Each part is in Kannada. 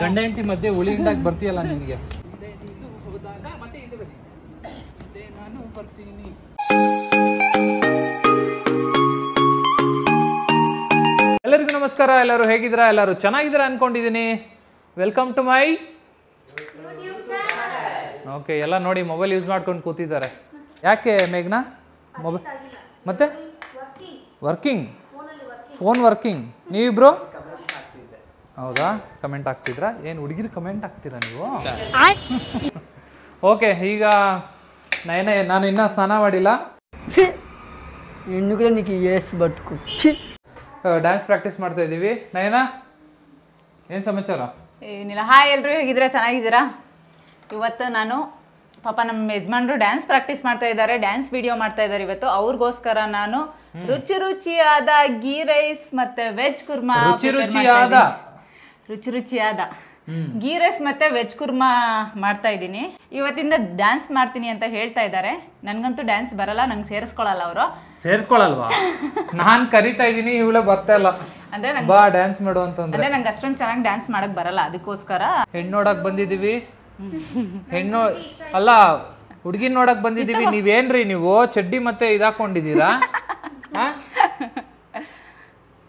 ಗಂಡ ಹೆಂಡತಿ ಮಧ್ಯೆ ಉಳಿಯಿಂದಾಗ ಬರ್ತೀಯಲ್ಲ ನಿನ್ಗೆ. ಎಲ್ಲರಿಗೂ ನಮಸ್ಕಾರ. ಎಲ್ಲರೂ ಹೇಗಿದ್ದೀರಾ? ಎಲ್ಲರೂ ಚೆನ್ನಾಗಿದ್ದೀರಾ ಅನ್ಕೊಂಡಿದ್ದೀನಿ. Welcome to my okay. ಎಲ್ಲ ನೋಡಿ ಮೊಬೈಲ್ ಯೂಸ್ ಮಾಡ್ಕೊಂಡು ಕೂತಿದ್ದಾರೆ. ಯಾಕೆ ಮೇಘ್ನಾ? ಮೊಬೈಲ್ ಮತ್ತೆ ವರ್ಕಿಂಗ್, ಫೋನ್ ವರ್ಕಿಂಗ್. ನೀವಿಬ್ರು ಹೌದಾ? ಕಮೆಂಟ್ ಆಗ್ತಿದ್ರಾ? ಏನು ಹುಡುಗಿರು ಕಮೆಂಟ್ ಆಗ್ತೀರಾ ನೀವು? ಓಕೆ, ಈಗ ನಾನು ಇನ್ನೂ ಸ್ನಾನ ಮಾಡಿಲ್ಲ. ಡ್ಯಾನ್ಸ್ ಪ್ರಾಕ್ಟೀಸ್ ಮಾಡ್ತಾ ಇದ್ದೀವಿ. ನಯನಾ, ಏನು ಸಮಾಚಾರ? ಏನಿಲ್ಲ. ಹಾಯ್, ಎಲ್ಲರೂ ಹೇಗಿದ್ದೀರಾ? ಚೆನ್ನಾಗಿದ್ದೀರಾ? ಇವತ್ತು ನಾನು ನಮ್ಮ ಯಜಮಾನ್ರು ಡ್ಯಾನ್ಸ್ ಪ್ರಾಕ್ಟೀಸ್ ಮಾಡ್ತಾ ಇದ್ದಾರೆ, ಡ್ಯಾನ್ಸ್ ವಿಡಿಯೋ ಮಾಡ್ತಾ ಇದ್ದಾರೆ. ಇವತ್ತು ಅವ್ರಿಗೋಸ್ಕರ ನಾನು ರುಚಿಯಾದ ಗೀ ರೈಸ್ ಮತ್ತೆ ವೆಜ್ ಕುರ್ಮಾ, ರುಚಿಯಾದ ಗೀ ರೈಸ್ ಮತ್ತೆ ವೆಜ್ ಕುರ್ಮಾ ಮಾಡ್ತಾ ಇದ್ದೀನಿ. ಇವತ್ತಿಂದ ಡ್ಯಾನ್ಸ್ ಮಾಡ್ತೀನಿ ಅಂತ ಹೇಳ್ತಾ ಇದ್ದಾರೆ. ನನ್ಗಂತೂ ಡ್ಯಾನ್ಸ್ ಬರಲ್ಲ, ನಂಗೆ ಸೇರಿಸ್ಕೊಳಲ್ಲ ಅವರು. ಸೇರಿಸ್ಕೊಳಲ್ವಾ? ನಾನ್ ಕರಿತಾ ಇದೀನಿ, ಇವಳು ಬರ್ತಾ ಇಲ್ಲ. ಅಂದ್ರೆ ಬಾ ಡ್ಯಾನ್ಸ್ ಮಾಡು ಅಂತಂದ್ರೆ ನಂಗೆ ಅಷ್ಟೊಂದು ಚೆನ್ನಾಗಿ ಡ್ಯಾನ್ಸ್ ಮಾಡಕ್ ಬರಲ್ಲ, ಅದಕ್ಕೋಸ್ಕರ ಹೆಣ್ಣು ನೋಡಕ್ ಬಂದಿದೀವಿ. ಹೆಣ್ಣು ಅಲ್ಲ, ಹುಡುಗಿನ ನೋಡಕ್ ಬಂದಿದೀವಿ. ನೀವೇನ್ರಿ ನೀವು ಚಡ್ಡಿ ಮತ್ತೆ ಇದಾಕೊಂಡಿದ್ದೀರಾ?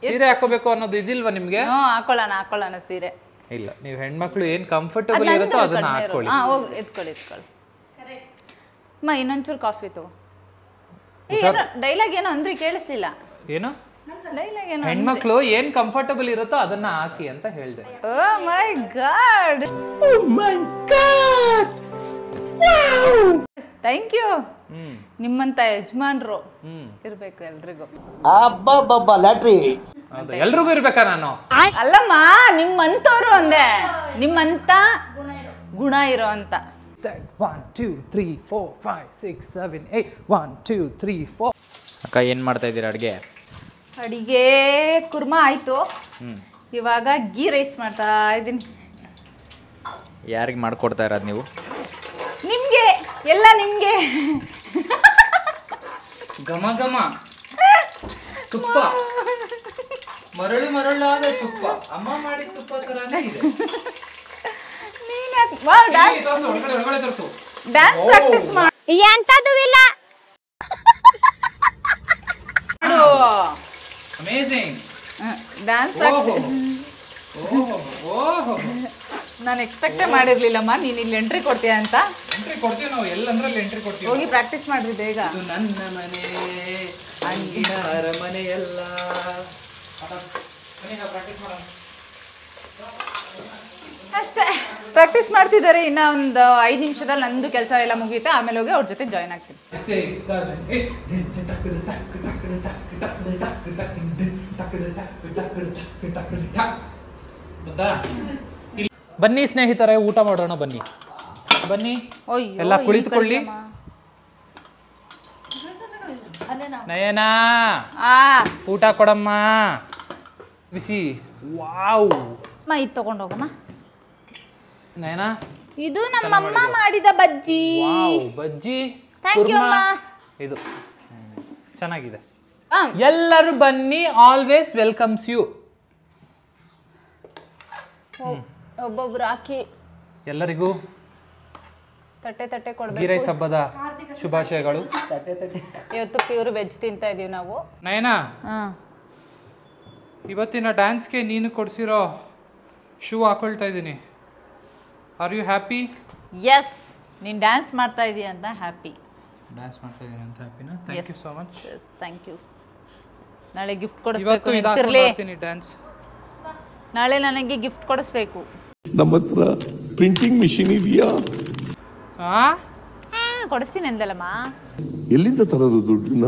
ಸೀರೆ ಹಾಕೋಬೇಕು ಅನ್ನೋದು ಇದಿಲ್ವಾ ನಿಮ್ಗೆ? ಹಾಕೊಳ್ಳೋಣ ಸೀರೆ. ಇಲ್ಲ, ನೀವು ಹೆಣ್ಮಕ್ಳು ಏನ್ ಕಂಫರ್ಟಬಲ್ ಇರುತ್ತೋ ಅದನ್ನ ಹಾಕೊಳ್ಳಿ. ಎತ್ಕೊಳ್ಳಿ. ಇನ್ನೊಂಚೂರು ಕಾಫಿ ತಗೋ. ಡೈಲಾಗ್ ಏನೋ ಅಂದ್ರಿ, ಕೇಳಿಸ್ಲಿಲ್ಲ. ಏನು ಡೈಲಾಗ್ ಏನೋ? ಹೆಣ್ಮಕ್ಳು ಏನ್ ಕಂಫರ್ಟಬಲ್ ಇರುತ್ತೋ ಅದನ್ನ ಹಾಕಿ ಅಂತ ಹೇಳ್ದೆ. ಓ ಮೈ ಗಾಡ್, ಥ್ಯಾಂಕ್ ಯು. ನಿಮ್ಮಂತ ಯಜಮಾನ್ರು ಇರ್ಬೇಕು ಎಲ್ರಿಗೂ. ಎಲ್ರಿಗೂ ಇರ್ಬೇಕಾ? ನಾನು ಅಲ್ಲಮ್ಮ, ನಿಮ್ಮಂತವ್ರು ಅಂದೆ, ನಿಮ್ಮಂತ ಗುಣ ಇರೋ ಅಂತ. 1 2 3 4 5 6 7 8 1 2 3 4. ಅಕ್ಕ, ಏನ್ ಮಾಡ್ತಾ ಇದ್ದೀರಾ? ಅಡಿಗೆ ಕುರ್ಮಾ ಆಯ್ತು. ಇವಾಗ ಗೀ ರೈಸ್ ಮಾಡ್ತಾ ಇದ್ದೀನಿ. ಯಾರಿಗೆ ಮಾಡ್ಕೊಡ್ತಾ ಇರೋದು ನೀವು? ನಿಮ್ಗೆ, ಎಲ್ಲ ನಿಮ್ಗೆ. ಘಮ ಘಮ ತುಪ್ಪ, ಮರಳಾದ ತುಪ್ಪ, ಅಮ್ಮ ಮಾಡಿದ ತುಪ್ಪ ತರಾನೇ ಇದೆ. ಡ್ಯಾನ್ಸ್ ಪ್ರಾಕ್ಟೀಸ್ ಮಾಡು. Amazing dance practice. ನಾನು ಎಕ್ಸ್ಪೆಕ್ಟೇ ಮಾಡಿರ್ಲಿಲ್ಲಮ್ಮ ನೀನ್ ಇಲ್ಲಿ ಎಂಟ್ರಿ ಕೊಡ್ತೀಯ ಅಂತ. ಎಂಟ್ರಿ ಕೊಡ್ತೀವಿ ನಾವು, ಎಲ್ಲಂದ್ರಲ್ಲಿ ಎಂಟ್ರಿ ಕೊಡ್ತೀವಿ. ಹೋಗಿ ಪ್ರಾಕ್ಟೀಸ್ ಮಾಡ್ರಿ ಬೇಗ. ನನ್ನ ಮನೆ ಅಂಗಿನ ಅರಮನೆಯಲ್ಲ. ಅಷ್ಟೇ, ಪ್ರಾಕ್ಟೀಸ್ ಮಾಡ್ತಿದ್ದಾರೆ. ಇನ್ನ ಒಂದು 5 ನಿಮಿಷದಲ್ಲಿ ನಂದು ಕೆಲಸ ಎಲ್ಲ ಮುಗಿಯುತ್ತೆ. ಆಮೇಲೆ ಹೋಗಿ ಅವ್ರ ಜೊತೆ ಜಾಯ್ನ್ ಆಗ್ತೀನಿ. ಬನ್ನಿ ಸ್ನೇಹಿತರೆ, ಊಟ ಮಾಡೋಣ. ಬನ್ನಿ ಎಲ್ಲ ಕುಳಿತುಕೊಳ್ಳಿ. ನಯನಾ, ಊಟ ಕೊಡಮ್ಮ, ಬಿಸಿ. ವಾವ್, ಇದು ತಗೊಂಡು ಹೋಗಮ್ಮ. ನಯನಾ, ಇದು ನಮ್ಮಮ್ಮ ಮಾಡಿದ ಬಜ್ಜಿ. ಬಜ್ಜಿ, ಥ್ಯಾಂಕ್ ಯು ಅಮ್ಮ. ಇದು ಚೆನ್ನಾಗಿದೆ. ಎಲ್ಲರೂ ಬನ್ನಿ, ಆಲ್ವೇಸ್ ವೆಲ್ಕಮ್ಸ್ ಯು. ಒಬ್ಬೊಬ್ರು ಹಾಕಿ ಎಲ್ಲರಿಗೂ ತಟ್ಟೆ ಕೊಡ್ಬೇಕು. ಗೀ ರೈಸ್ ಹಬ್ಬದ ಶುಭಾಶಯಗಳು. ಇವತ್ತು ಪ್ಯೂರ್ ವೆಜ್ ತಿಂತಾ ಇದೀವಿ ನಾವು. ನಯನಾ, ಇವತ್ತಿನ ಡ್ಯಾನ್ಸ್ಗೆ ನೀನು ಕೊಡಿಸಿರೋ ಶೂ ಹಾಕೊಳ್ತಾ ಇದ್ದೀನಿ. Are you happy? ಎಸ್, ನೀನು ಡ್ಯಾನ್ಸ್ ಮಾಡ್ತಾ ಇದೀಯ ಅಂತ ಹ್ಯಾಪಿ. ಡ್ಯಾನ್ಸ್ ಮಾಡ್ತಾ ಇದ್ದೀನಿ ಅಂತ ಹ್ಯಾಪಿನಾ? Thank you so much. Thank you. ನಾಳೆ ಗಿಫ್ಟ್ ಕೊಡಿಸ್ಬೇಕು. ಡ್ಯಾನ್ಸ್ ನಾಳೆ ನನಗೆ ಗಿಫ್ಟ್ ಕೊಡಿಸ್ಬೇಕು. ನಮ್ಮ ಹತ್ರ ಪ್ರಿಂಟಿಂಗ್ ಮಿಷಿನ್ ಇದೆಯಾ? ಕೊಡಿಸ್ತೀನಿ ಅಂದಲ್ಲಮ್ಮ. ಎಲ್ಲಿಂದ ತರೋದು ದುಡ್ಡನ್ನ?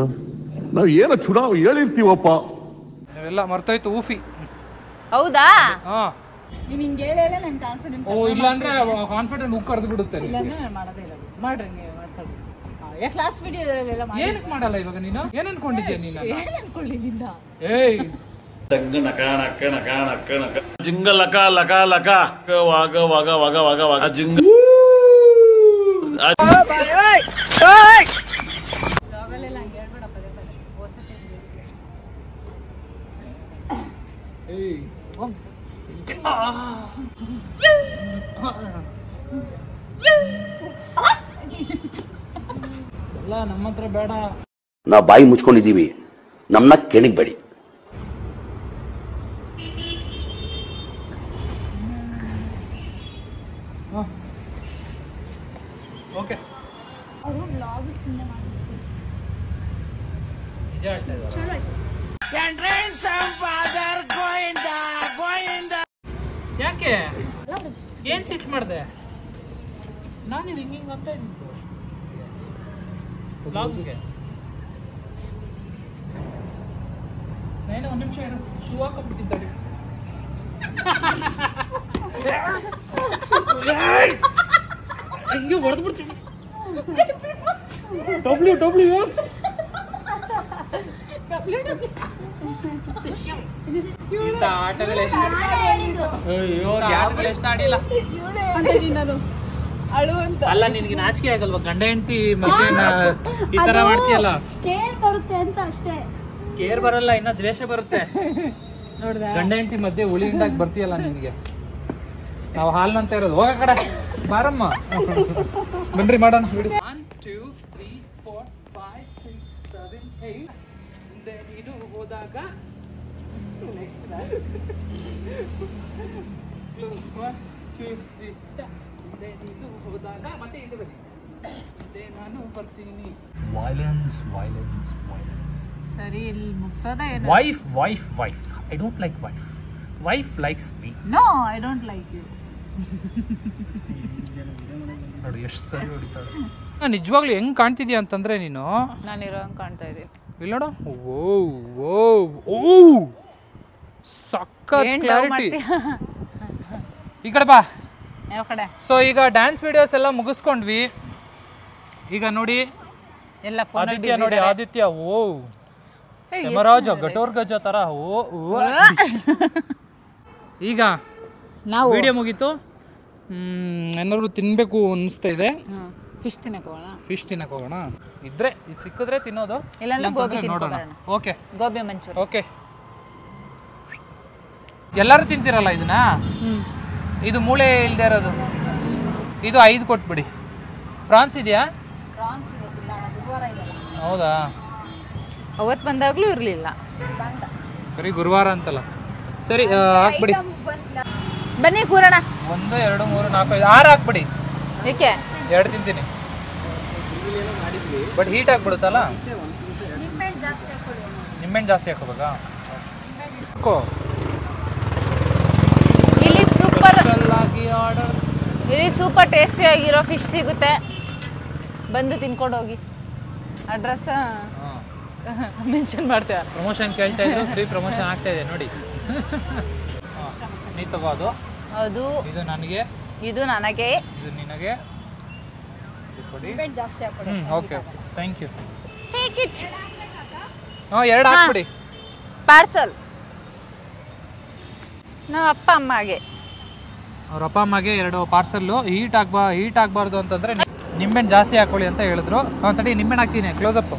ನಾವು ಏನೋ ಚುನಾವ್ ಹೇಳಿರ್ತೀವಪ್ಪ. ಎಲ್ಲ ಮರ್ತೋಯ್ತು. ಊಫಿ. ಹೌದಾ? ನೀನು ಹಿಂಗೆ ಹೇಳಲ್ಲ, ನನ್ನ ಕಾನ್ಫಿಡೆಂಟ್. ಇಲ್ಲ ಅಂದ್ರೆ ಕಾನ್ಫಿಡೆಂಟ್ ಉಕ್ ಕರೆದು ಬಿಡುತ್ತೆ. ಇಲ್ಲ ಅಂದ್ರೆ ನಾನು ಮಾಡೋದೇ ಇಲ್ಲ. ಮಾಡ್ರಿ ನೀವು, ಮಾಡ್ಕೊಳ್ಳಿ. ಯಾಕೆ ಲಾಸ್ಟ್ ವಿಡಿಯೋದಲ್ಲೆಲ್ಲ ಮಾಡಿ? ಏನಕ್ಕೆ ಮಾಡಲ್ಲ ಇವಾಗ ನೀನು? ಏನು ಅನ್ಕೊಂಡಿದ್ಯಾ ನೀನು? ಏನು ಅನ್ಕೊಳ್ಳಿಲ್ಲ. ಏಯ್, ಜಿಂಗ ಲಕ ಲಕ ಲಕ ವಾಗ ವಾಗ ವಾಗ ವಾಗ ವಾಗ ಜಿಂಗ. ಎಲ್ಲ ನಮ್ಮ ಹತ್ರ ಬೇಡ. ನಾವು ಬಾಯಿ ಮುಚ್ಕೊಂಡಿದ್ದೀವಿ, ನಮ್ಮನ್ನ ಕೆಣಗಬೇಡಿ. ಓಕೆ ನಿಜ ಹೇಳ್ತಾ ಇದ್ದಾರೆ. ಯಾಕೆ ಏನ್ ಸಿಟ್ ಮಾಡಿದೆ? ನಾನು ಇದು ಹಿಂಗಿಂಗ್ ಅಂತ ಇದ್ದಿದ್ದು ವ್ಲಾಗ್ಗೆ. ನಾನು ಒಂದು ನಿಮಿಷ ಇರು, ಶೂ ಹಾಕೊಂಡ್ಬಿಟ್ಟಿದ್ದಾಳೆ. ಹಿಂಗೆ ಹೊಡೆದ್ಬಿಡ್ತೀನಿ. ಡಬ್ಲ್ಯೂ ಆಟಗಳು ಎಷ್ಟು ಆಡಿಲ್ಲ ಅಲ್ಲ. ನಿನ್ಗೆ ನಾಚಿಕೆ ಆಗಲ್ವಾ? ಗಂಡ ಹೆಂಡತಿ ಮತ್ತೆ ಈ ತರ ಮಾಡ್ತೀಯಲ್ಲ. ಕೇರ್ ಬರಲ್ಲ, ಇನ್ನ ದ್ವೇಷ ಬರುತ್ತೆ. ಗಂಡ ಹೆಂಡತಿ ಮಧ್ಯೆ ಉಳಿಯಿಂದಾಗಿ ಬರ್ತೀಯಲ್ಲ ನಿನ್ಗೆ. ನಾವು ಹಾಲ್ನಂತ ಇರೋದು. ಹೋಗ ಕಡೆ ಬಾರಮ್ಮ, ಬನ್ರಿ ಮಾಡೋಣ. 1 2 3 4 5 6 7 8 ಮುಂದೆ ನೀನು ಹೋದಾಗ 1 2 3 ಮುಂದೆ ನೀನು ಹೋದಾಗ ಮತ್ತೆ ಇದು ಬನ್ನಿ, ಮುಂದೆ ನಾನು ಬರ್ತೀನಿ. Violence, violence, violence. ಸರಿ, ಇಲ್ಲಿ ಮುಗ್ಸೋದ ಏನು? Wife, wife, wife. I don't like wife. Wife likes me. No, I don't like you. ನೋಡಿ ಎಷ್ಟು ಸರಿ ಹೊಡಿತಾಳೆ. ನಿಜವಾಗ್ಲೂ ಹೆಂಗ್ ಕಾಣ್ತಿದ್ಯಾ ಅಂತಂದ್ರೆ ನೀನು. ನಾನಿರೋ ಹಂಗೆ ಕಾಣ್ತಾ ಇದ್ದೀನಿ. ಇಲ್ಲಿ ನೋಡು. ಓ ಸಖತ್ ಕ್ಲಾರಿಟಿ. ಈ ಕಡೆ ಬಾ. ಯಾವ ಕಡೆ? ಸೊ ಈಗ ಡ್ಯಾನ್ಸ್ ವಿಡಿಯೋಸ್ ಎಲ್ಲ ಮುಗಿಸ್ಕೊಂಡ್ವಿ. ಈಗ ನೋಡಿ ಎಲ್ಲ ಆದಿತ್ಯ ನೋಡಿ, ಆದಿತ್ಯ ಓ ಯಮರಾಜ ಘಟೋರ್ಗಜ ತರ ಓ. ಈಗ ನಾವು ವಿಡಿಯೋ ಮುಗೀತು. ಏನಾದ್ರು ತಿನ್ಬೇಕು ಅನಿಸ್ತಾ ಇದೆ. ಫಿಶ್ ತಿನ್ನಕ್ಕೆ ಹೋಗೋಣ. ಫಿಶ್ ತಿನ್ನಕ್ಕೆ ಹೋಗೋಣ. ಇದ್ರೆ ಇದು ಸಿಕ್ಕಿದ್ರೆ ತಿನ್ನೋದು, ಇಲ್ಲಾಂದ್ರೆ ಗೋಬಿ ನೋಡೋಣ. ತಿನ್ಕೊಂಡು ಓಕೆ, ಗೋಬಿ ಮಂಚೂರಿ. ಓಕೆ. ಎಲ್ಲರೂ ತಿಂತಿರಲ್ಲ ಇದನ್ನ. ಇದು ಮೂಳೆ ಇಲ್ಲದೆ ಇರೋದು. ಇದು 5 ಕೊಟ್ಬಿಡಿ. ಪ್ರಾನ್ಸ್ ಇದೆಯಾ? ಹೌದಾ? ಅವತ್ತು ಬಂದಾಗ್ಲೂ ಇರಲಿಲ್ಲ. ಬರೀ ಗುರುವಾರ ಅಂತಲ್ಲ. ಸರಿ ಹಾಕ್ಬಿಡಿ. ಬನ್ನಿ ಕೂರೋಣ. 1 2 3 4 5 6 ಹಾಕ್ಬಿಡಿ. ಏಕೆ? 2 ತಿಂತೀನಿ. ಬಟ್ ಹೀಟ್ ಆಗ್ಬಿಡುತ್ತಲ್ಲ. ನಿಂಬೆಹಣ್ಣು ಜಾಸ್ತಿ ಹಾಕೋಬೇಕಾ? ಇಲ್ಲಿ ಸೂಪರ್ ಟೇಸ್ಟಿ ಆಗಿರೋ ಫಿಶ್ ಸಿಗುತ್ತೆ, ಬಂದು ತಿನ್ಕೊಂಡು ಹೋಗಿ. ಅಡ್ರೆಸ್ ಮೆನ್ಷನ್ ಮಾಡ್ತೇವೆ. ಪ್ರಮೋಷನ್ ಕೇಳ್ತಾ ಇದ್ರು, ಫ್ರೀ ಪ್ರಮೋಷನ್ ಆಗ್ತಾ ಇದೆ ನೋಡಿ. ನೀ ತಗೋ ಅದು. ಅದು ಇದು ನನಗೆ, ಇದು ನನಗೆ, ಇದು ನಿನಗೆ. ಕೊಡಿ. Okay, thank you. Take it. 2 ಹಾಕ್ಬಿಡಿ. ಪಾರ್ಸಲ್ ನಮ್ಮ ಅಪ್ಪ ಅಮ್ಮಗೆ. ಅವ್ರ ಅಪ್ಪ ಅಮ್ಮಗೆ 2 ಪಾರ್ಸಲ್ಲು. ಹೀಟ್ ಆಗಬಾರ್ದು ಅಂತಂದರೆ ನಿಂಬೆಹಣ್ಣು ಜಾಸ್ತಿ ಹಾಕೊಳ್ಳಿ ಅಂತ ಹೇಳಿದ್ರು. ತಡಿ, ನಿಂಬೆಹಣ್ಣು ಹಾಕ್ತೀನಿ. ಕ್ಲೋಸಪ್.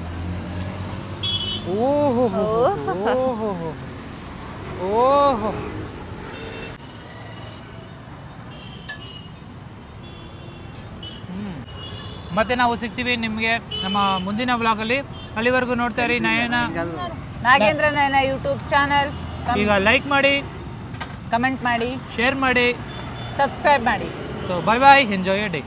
ಓಹೋ ಓಹೋ ಓಹೋ. ಮತ್ತೆ ನಾವು ಸಿಗ್ತೀವಿ ನಿಮಗೆ ನಮ್ಮ ಮುಂದಿನ ವ್ಲಾಗಲ್ಲಿ. ಅಲ್ಲಿವರೆಗೂ ನೋಡ್ತಾ ಇರಿ ನಾಗೇಂದ್ರ ನಯನ ಯೂಟ್ಯೂಬ್ ಚಾನಲ್. ಈಗ ಲೈಕ್ ಮಾಡಿ, ಕಮೆಂಟ್ ಮಾಡಿ, ಶೇರ್ ಮಾಡಿ, ಸಬ್ಸ್ಕ್ರೈಬ್ ಮಾಡಿ. ಸೊ ಬಾಯ್ ಬಾಯ್, ಎಂಜಾಯ್ ಯರ್ ಡೇ.